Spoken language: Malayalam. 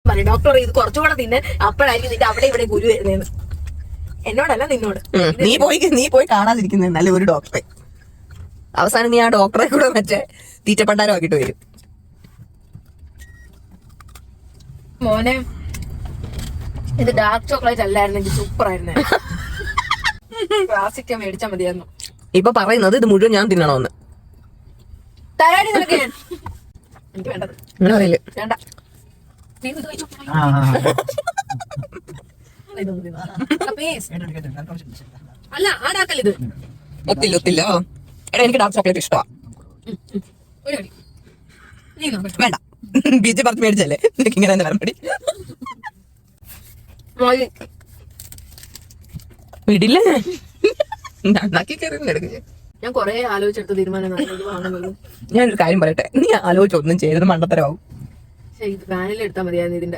പറഞ്ഞു ഡോക്ടർ ഇത് കുറച്ചുകൂടെ തിന്നെ, അപ്പോഴായിരിക്കും നിന്റെ അവിടെ ഇവിടെ ഗുരു വരുന്നതെന്ന്. എന്നോടല്ല നിന്നോട്. നീ പോയി കാണാതിരിക്കുന്നത് നല്ല ഒരു ഡോക്ടറെ. അവസാനം നീ ആ ഡോക്ടറെ കൂടെ മറ്റേ തീറ്റപ്പണ്ടാരം ആക്കിട്ട് വരും. മോനെ ഇത് ഡാർക്ക് ചോക്ലേറ്റ് അല്ലായിരുന്നെങ്കിൽ സൂപ്പർ ആയിരുന്നു. ക്ലാസിക്ക മേടിച്ചാ മതിയായിരുന്നു. ഇപ്പൊ പറയുന്നത് ഇത് മുഴുവൻ ഞാൻ തിന്നണമെന്ന്. തരാടി നിനക്ക് ഞാൻ. എനിക്ക് വേണ്ടത് അങ്ങനെ പറയില്ലേ? വേണ്ട. നീ ഇത് കഴിച്ചോ. അല്ല ആ ഡാക്കല്ല ഇത്. ഒത്തില്ല. എടാ എനിക്ക് ഡാർക്ക് ചോക്ലേറ്റ് ഇഷ്ടമാണ്. ഒരു കടി നീ നോക്കട്ടെ. വേണ്ട, ബീച്ച് പറഞ്ഞ് മേടിച്ചല്ലേ, നിനക്ക് ഇങ്ങനെ തന്നെ വരമ്പടി. വിടില്ലേ? നന്നാക്കി കയറി. ഞാൻ കൊറേ ആലോചിച്ചെടുത്ത തീരുമാനം വാങ്ങുന്നത്. ഞാനൊരു കാര്യം പറയട്ടെ, നീ ആലോചിച്ചൊന്നും ചെയ്തത് മണ്ടത്തരമാവും. ഇത് വാനില എടുത്താൽ മതിയായിരുന്നു ഇതിന്റെ.